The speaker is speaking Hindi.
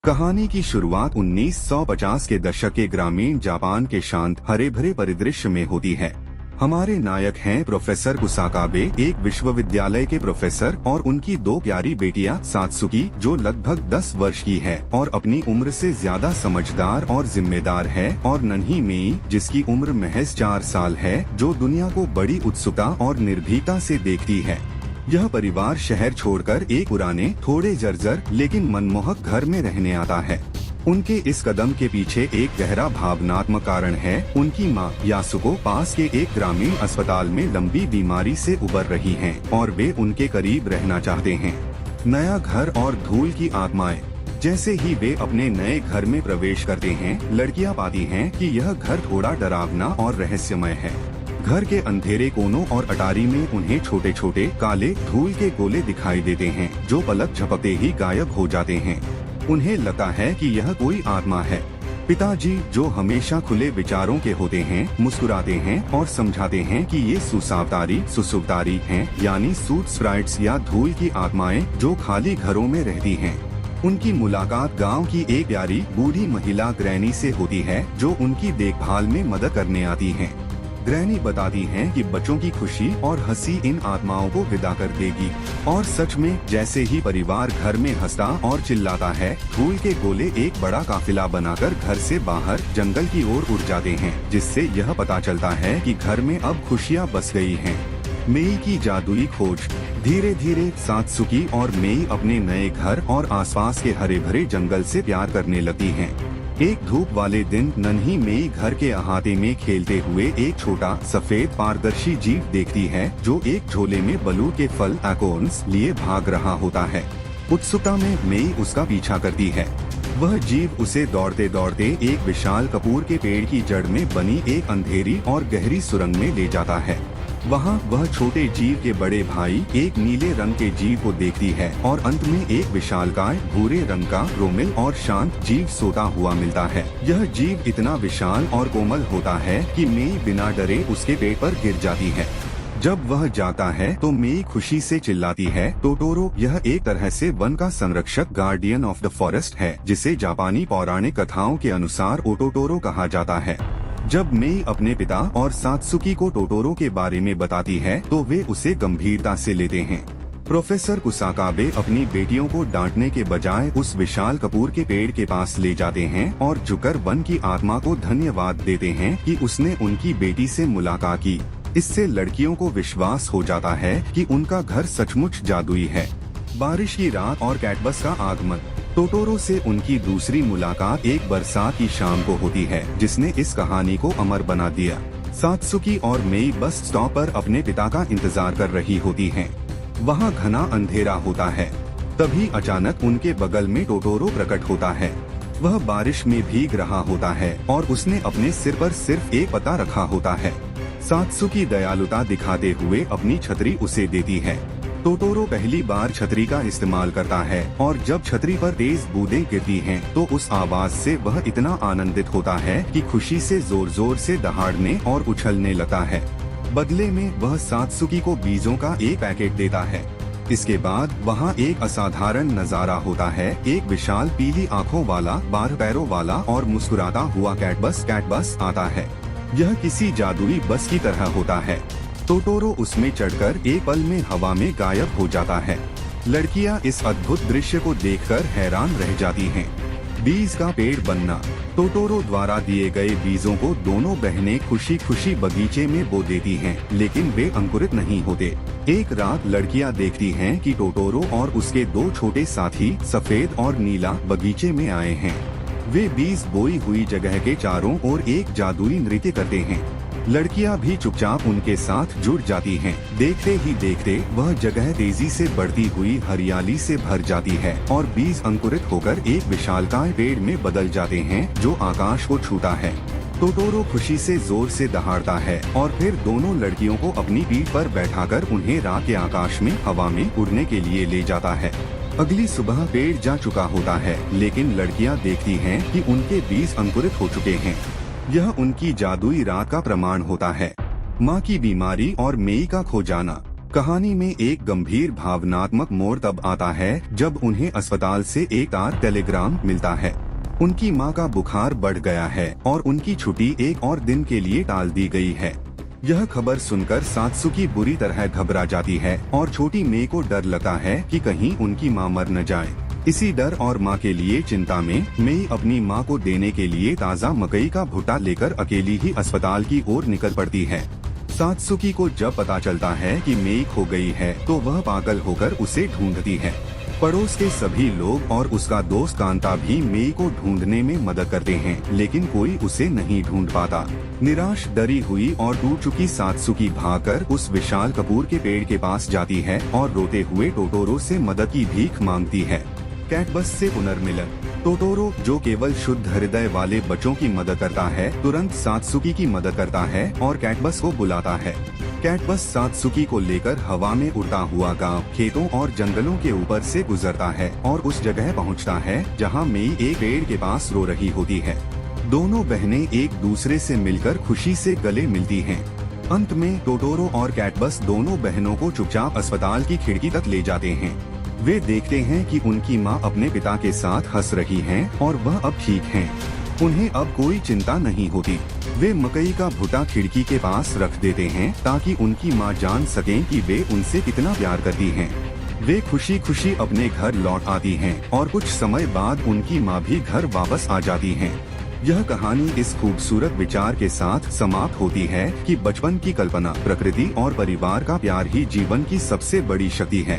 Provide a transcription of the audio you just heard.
कहानी की शुरुआत 1950 के दशक के ग्रामीण जापान के शांत हरे भरे परिदृश्य में होती है। हमारे नायक हैं प्रोफेसर कुसाकाबे, एक विश्वविद्यालय के प्रोफेसर, और उनकी दो प्यारी बेटियां सात्सुकी जो लगभग 10 वर्ष की है और अपनी उम्र से ज्यादा समझदार और जिम्मेदार है, और नन्ही मेई जिसकी उम्र महज 4 साल है, जो दुनिया को बड़ी उत्सुकता और निर्भीकता से देखती है। यह परिवार शहर छोड़कर एक पुराने, थोड़े जर्जर लेकिन मनमोहक घर में रहने आता है। उनके इस कदम के पीछे एक गहरा भावनात्मक कारण है। उनकी मां यासुको पास के एक ग्रामीण अस्पताल में लंबी बीमारी से उबर रही हैं और वे उनके करीब रहना चाहते हैं। नया घर और धूल की आत्माएं। जैसे ही वे अपने नए घर में प्रवेश करते हैं, लड़कियां पाती हैं कि यह घर थोड़ा डरावना और रहस्यमय है। घर के अंधेरे कोनों और अटारी में उन्हें छोटे छोटे काले धूल के गोले दिखाई देते हैं, जो पलक झपकते ही गायब हो जाते हैं। उन्हें लगता है कि यह कोई आत्मा है। पिताजी, जो हमेशा खुले विचारों के होते हैं, मुस्कुराते हैं और समझाते हैं कि ये सुसुवतारी हैं, यानी सूट स्प्राइट्स या धूल की आत्माएं जो खाली घरों में रहती हैं। उनकी मुलाकात गांव की एक प्यारी बूढ़ी महिला ग्रैनी से होती है, जो उनकी देखभाल में मदद करने आती हैं। ग्रैनी बताती हैं कि बच्चों की खुशी और हंसी इन आत्माओं को विदा कर देगी। और सच में, जैसे ही परिवार घर में हंसता और चिल्लाता है, धूल के गोले एक बड़ा काफिला बनाकर घर से बाहर जंगल की ओर उड़ जाते हैं, जिससे यह पता चलता है कि घर में अब खुशियां बस गई हैं। मेई की जादुई खोज। धीरे धीरे सात्सुकी और मेई अपने नए घर और आसपास के हरे भरे जंगल से प्यार करने लगती हैं। एक धूप वाले दिन नन्ही मेई घर के अहाते में खेलते हुए एक छोटा सफेद पारदर्शी जीव देखती है, जो एक झोले में बलू के फल एकोर्न्स लिए भाग रहा होता है। उत्सुकता में मेई उसका पीछा करती है। वह जीव उसे दौड़ते दौड़ते एक विशाल कपूर के पेड़ की जड़ में बनी एक अंधेरी और गहरी सुरंग में ले जाता है। वहाँ वह छोटे जीव के बड़े भाई एक नीले रंग के जीव को देखती है, और अंत में एक विशालकाय भूरे रंग का रोमिल और शांत जीव सोता हुआ मिलता है। यह जीव इतना विशाल और कोमल होता है कि मेई बिना डरे उसके पेट पर गिर जाती है। जब वह जाता है तो मेई खुशी से चिल्लाती है, टोटोरो। यह एक तरह से वन का संरक्षक, गार्डियन ऑफ द फॉरेस्ट है, जिसे जापानी पौराणिक कथाओं के अनुसार ओटोटोरो कहा जाता है। जब मेई अपने पिता और सात्सुकी को टोटोरो के बारे में बताती है, तो वे उसे गंभीरता से लेते हैं। प्रोफेसर कुसाकाबे अपनी बेटियों को डांटने के बजाय उस विशाल कपूर के पेड़ के पास ले जाते हैं और झुककर वन की आत्मा को धन्यवाद देते हैं कि उसने उनकी बेटी से मुलाकात की। इससे लड़कियों को विश्वास हो जाता है कि उनका घर सचमुच जादुई है। बारिश की रात और कैटबस का आगमन। टोटोरो से उनकी दूसरी मुलाकात एक बरसात की शाम को होती है, जिसने इस कहानी को अमर बना दिया। सात्सुकी और मेई बस स्टॉप पर अपने पिता का इंतजार कर रही होती हैं। वहाँ घना अंधेरा होता है। तभी अचानक उनके बगल में टोटोरो प्रकट होता है। वह बारिश में भीग रहा होता है और उसने अपने सिर पर सिर्फ एक पत्ता रखा होता है। सात्सुकी दयालुता दिखाते हुए अपनी छतरी उसे देती है। टोटोरो पहली बार छतरी का इस्तेमाल करता है, और जब छतरी पर तेज बूंदें गिरती हैं, तो उस आवाज से वह इतना आनंदित होता है कि खुशी से जोर जोर से दहाड़ने और उछलने लगता है। बदले में वह सात्सुकी को बीजों का एक पैकेट देता है। इसके बाद वहाँ एक असाधारण नजारा होता है। एक विशाल पीली आँखों वाला, 12 पैरों वाला और मुस्कुराता हुआ कैटबस आता है। यह किसी जादुई बस की तरह होता है। टोटोरो उसमें चढ़कर एक पल में हवा में गायब हो जाता है। लड़कियां इस अद्भुत दृश्य को देखकर हैरान रह जाती हैं। बीज का पेड़ बनना। टोटोरो द्वारा दिए गए बीजों को दोनों बहनें खुशी खुशी बगीचे में बो देती हैं, लेकिन वे अंकुरित नहीं होते। एक रात लड़कियां देखती हैं कि टोटोरो और उसके 2 छोटे साथी सफेद और नीला बगीचे में आए हैं। वे बीज बोई हुई जगह के चारों ओर एक जादुई नृत्य करते हैं। लड़कियां भी चुपचाप उनके साथ जुड़ जाती हैं। देखते ही देखते वह जगह तेजी से बढ़ती हुई हरियाली से भर जाती है और बीज अंकुरित होकर एक विशालकाय पेड़ में बदल जाते हैं, जो आकाश को छूता है। टोटोरो खुशी से जोर से दहाड़ता है और फिर दोनों लड़कियों को अपनी पीठ पर बैठाकर उन्हें रात के आकाश में हवा में उड़ने के लिए ले जाता है। अगली सुबह पेड़ जा चुका होता है, लेकिन लड़कियां देखती हैं कि उनके बीज अंकुरित हो चुके हैं। यह उनकी जादुई रात का प्रमाण होता है। माँ की बीमारी और मेई का खो जाना। कहानी में एक गंभीर भावनात्मक मोड़ तब आता है जब उन्हें अस्पताल से एक टेलीग्राम मिलता है। उनकी मां का बुखार बढ़ गया है और उनकी छुट्टी एक और दिन के लिए टाल दी गई है। यह खबर सुनकर सात्सुकी बुरी तरह घबरा जाती है और छोटी मेई को डर लगता है कि कहीं उनकी मां मर न जाए। इसी डर और मां के लिए चिंता में मेई अपनी मां को देने के लिए ताज़ा मकई का भुट्टा लेकर अकेली ही अस्पताल की ओर निकल पड़ती है। सात्सुकी को जब पता चलता है कि मेई खो गई है तो वह पागल होकर उसे ढूंढती है। पड़ोस के सभी लोग और उसका दोस्त कांता भी मेई को ढूंढने में मदद करते हैं, लेकिन कोई उसे नहीं ढूंढ पाता। निराश, डरी हुई और टूट चुकी सात्सुकी भागकर उस विशाल कपूर के पेड़ के पास जाती है और रोते हुए टोटोरो से मदद की भीख मांगती है। कैटबस से पुनर्मिलन। टोटोरो, जो केवल शुद्ध हृदय वाले बच्चों की मदद करता है, तुरंत सात्सुकी की मदद करता है और कैटबस को बुलाता है। कैटबस सात्सुकी को लेकर हवा में उड़ता हुआ गांव, खेतों और जंगलों के ऊपर से गुजरता है और उस जगह पहुंचता है जहां मेई एक पेड़ के पास रो रही होती है। दोनों बहनें एक दूसरे से मिलकर खुशी से गले मिलती हैं। अंत में टोटोरो और कैटबस दोनों बहनों को चुपचाप अस्पताल की खिड़की तक ले जाते हैं। वे देखते हैं कि उनकी मां अपने पिता के साथ हंस रही हैं और वह अब ठीक हैं। उन्हें अब कोई चिंता नहीं होती। वे मकई का भुट्टा खिड़की के पास रख देते हैं ताकि उनकी मां जान सकें कि वे उनसे कितना प्यार करती हैं। वे खुशी खुशी अपने घर लौट आती हैं और कुछ समय बाद उनकी मां भी घर वापस आ जाती हैं। यह कहानी इस खूबसूरत विचार के साथ समाप्त होती है कि बचपन की कल्पना, प्रकृति और परिवार का प्यार ही जीवन की सबसे बड़ी शक्ति है।